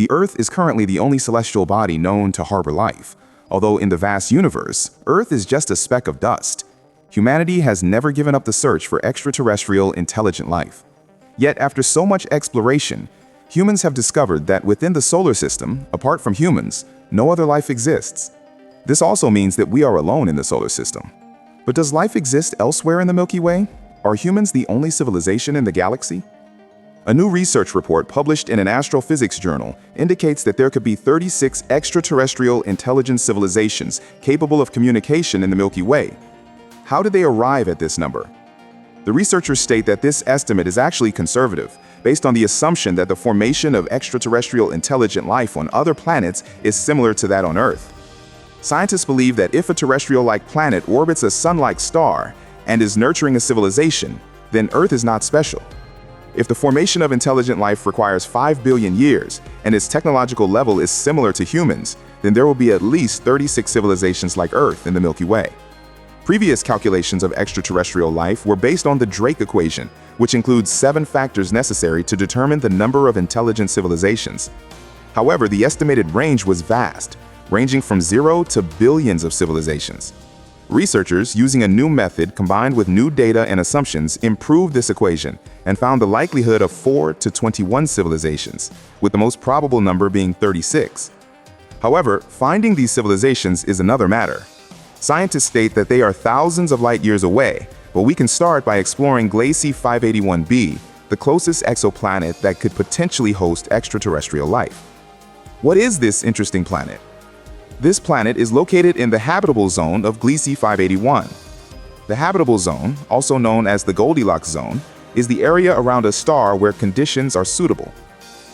The Earth is currently the only celestial body known to harbor life, although in the vast universe, Earth is just a speck of dust. Humanity has never given up the search for extraterrestrial intelligent life. Yet after so much exploration, humans have discovered that within the solar system, apart from humans, no other life exists. This also means that we are alone in the solar system. But does life exist elsewhere in the Milky Way? Are humans the only civilization in the galaxy? A new research report published in an astrophysics journal indicates that there could be 36 extraterrestrial intelligent civilizations capable of communication in the Milky Way. How did they arrive at this number? The researchers state that this estimate is actually conservative, based on the assumption that the formation of extraterrestrial intelligent life on other planets is similar to that on Earth. Scientists believe that if a terrestrial-like planet orbits a sun-like star and is nurturing a civilization, then Earth is not special. If the formation of intelligent life requires 5 billion years and its technological level is similar to humans, then there will be at least 36 civilizations like Earth in the Milky Way. Previous calculations of extraterrestrial life were based on the Drake equation, which includes 7 factors necessary to determine the number of intelligent civilizations. However, the estimated range was vast, ranging from 0 to billions of civilizations. Researchers, using a new method combined with new data and assumptions, improved this equation and found the likelihood of 4 to 21 civilizations, with the most probable number being 36. However, finding these civilizations is another matter. Scientists state that they are thousands of light years away, but we can start by exploring Gliese 581b, the closest exoplanet that could potentially host extraterrestrial life. What is this interesting planet? This planet is located in the habitable zone of Gliese 581. The habitable zone, also known as the Goldilocks zone, is the area around a star where conditions are suitable.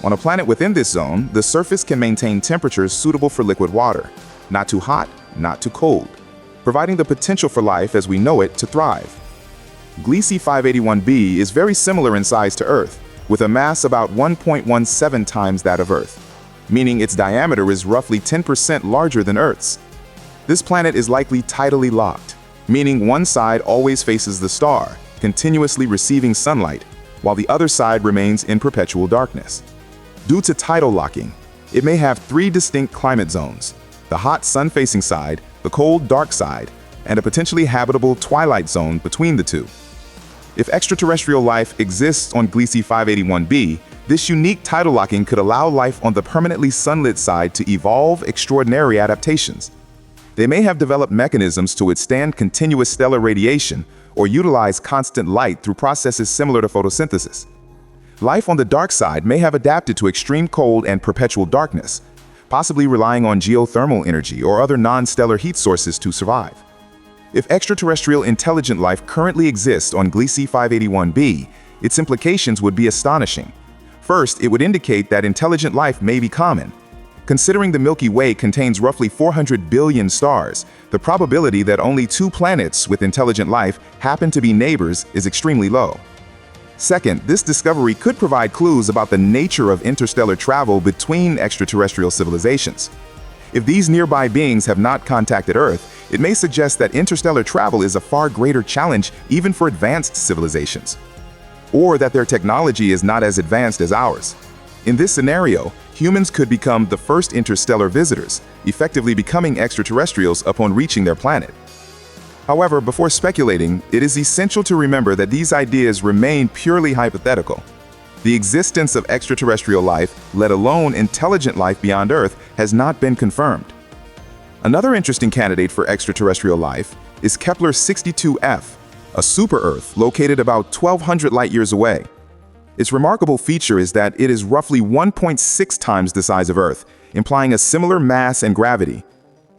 On a planet within this zone, the surface can maintain temperatures suitable for liquid water, not too hot, not too cold, providing the potential for life as we know it to thrive. Gliese 581b is very similar in size to Earth, with a mass about 1.17 times that of Earth, meaning its diameter is roughly 10% larger than Earth's. This planet is likely tidally locked, meaning one side always faces the star, continuously receiving sunlight, while the other side remains in perpetual darkness. Due to tidal locking, it may have 3 distinct climate zones: the hot sun-facing side, the cold dark side, and a potentially habitable twilight zone between the two. If extraterrestrial life exists on Gliese 581b, this unique tidal locking could allow life on the permanently sunlit side to evolve extraordinary adaptations. They may have developed mechanisms to withstand continuous stellar radiation or utilize constant light through processes similar to photosynthesis. Life on the dark side may have adapted to extreme cold and perpetual darkness, possibly relying on geothermal energy or other non-stellar heat sources to survive. If extraterrestrial intelligent life currently exists on Gliese 581b, its implications would be astonishing. First, it would indicate that intelligent life may be common. Considering the Milky Way contains roughly 400 billion stars, the probability that only 2 planets with intelligent life happen to be neighbors is extremely low. Second, this discovery could provide clues about the nature of interstellar travel between extraterrestrial civilizations. If these nearby beings have not contacted Earth, it may suggest that interstellar travel is a far greater challenge even for advanced civilizations, or that their technology is not as advanced as ours. In this scenario, humans could become the first interstellar visitors, effectively becoming extraterrestrials upon reaching their planet. However, before speculating, it is essential to remember that these ideas remain purely hypothetical. The existence of extraterrestrial life, let alone intelligent life beyond Earth, has not been confirmed. Another interesting candidate for extraterrestrial life is Kepler-62f, a super-Earth located about 1,200 light-years away. Its remarkable feature is that it is roughly 1.6 times the size of Earth, implying a similar mass and gravity.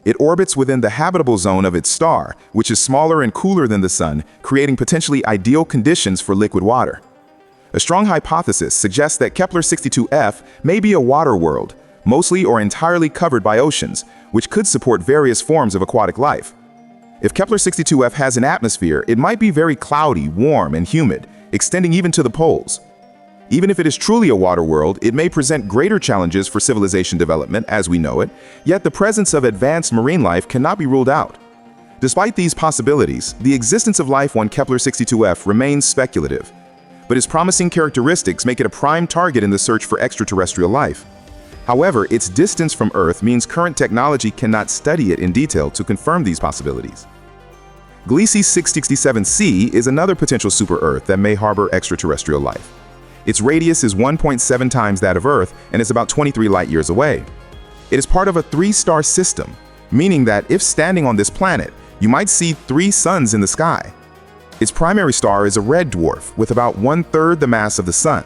It orbits within the habitable zone of its star, which is smaller and cooler than the Sun, creating potentially ideal conditions for liquid water. A strong hypothesis suggests that Kepler-62f may be a water world, mostly or entirely covered by oceans, which could support various forms of aquatic life. If Kepler-62f has an atmosphere, it might be very cloudy, warm, and humid, extending even to the poles. Even if it is truly a water world, it may present greater challenges for civilization development as we know it, yet the presence of advanced marine life cannot be ruled out. Despite these possibilities, the existence of life on Kepler-62f remains speculative, but its promising characteristics make it a prime target in the search for extraterrestrial life. However, its distance from Earth means current technology cannot study it in detail to confirm these possibilities. Gliese 667c is another potential super-Earth that may harbor extraterrestrial life. Its radius is 1.7 times that of Earth and is about 23 light-years away. It is part of a 3-star system, meaning that if standing on this planet, you might see 3 suns in the sky. Its primary star is a red dwarf with about 1/3 the mass of the Sun.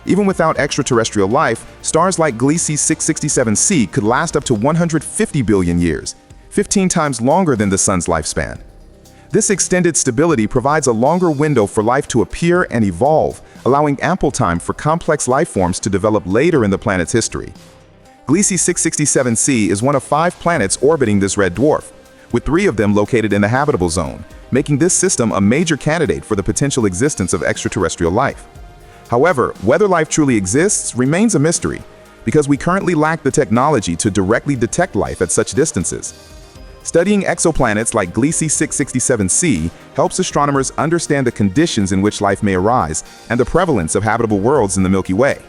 Even without extraterrestrial life, stars like Gliese 667c could last up to 150 billion years, 15 times longer than the Sun's lifespan. This extended stability provides a longer window for life to appear and evolve, allowing ample time for complex life forms to develop later in the planet's history. Gliese 667c is one of 5 planets orbiting this red dwarf, with 3 of them located in the habitable zone, making this system a major candidate for the potential existence of extraterrestrial life. However, whether life truly exists remains a mystery, because we currently lack the technology to directly detect life at such distances. Studying exoplanets like Gliese 667c helps astronomers understand the conditions in which life may arise and the prevalence of habitable worlds in the Milky Way.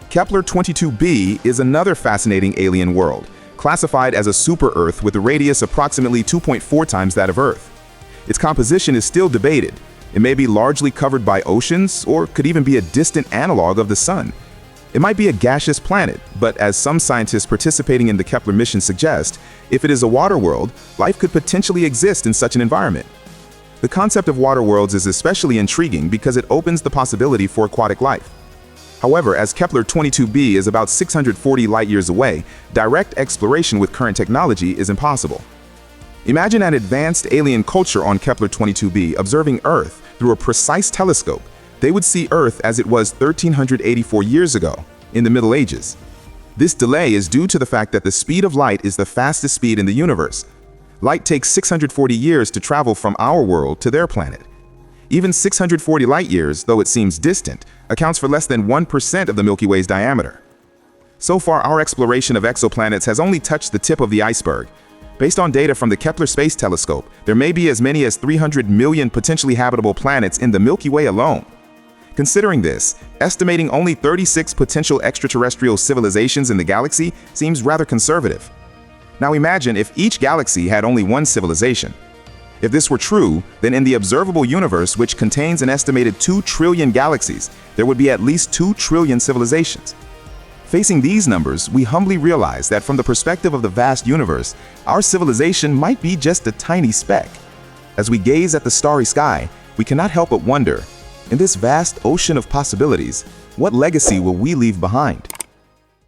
Kepler 22b is another fascinating alien world, classified as a super-Earth with a radius approximately 2.4 times that of Earth. Its composition is still debated. It may be largely covered by oceans, or could even be a distant analog of the Sun. It might be a gaseous planet, but as some scientists participating in the Kepler mission suggest, if it is a water world, life could potentially exist in such an environment. The concept of water worlds is especially intriguing because it opens the possibility for aquatic life. However, as Kepler 22b is about 640 light-years away, direct exploration with current technology is impossible. Imagine an advanced alien culture on Kepler 22b observing Earth through a precise telescope. They would see Earth as it was 1384 years ago, in the Middle Ages. This delay is due to the fact that the speed of light is the fastest speed in the universe. Light takes 640 years to travel from our world to their planet. Even 640 light-years, though it seems distant, accounts for less than 1% of the Milky Way's diameter. So far, our exploration of exoplanets has only touched the tip of the iceberg. Based on data from the Kepler Space Telescope, there may be as many as 300 million potentially habitable planets in the Milky Way alone. Considering this, estimating only 36 potential extraterrestrial civilizations in the galaxy seems rather conservative. Now imagine if each galaxy had only one civilization. If this were true, then in the observable universe, which contains an estimated 2 trillion galaxies, there would be at least 2 trillion civilizations. Facing these numbers, we humbly realize that from the perspective of the vast universe, our civilization might be just a tiny speck. As we gaze at the starry sky, we cannot help but wonder, in this vast ocean of possibilities, what legacy will we leave behind?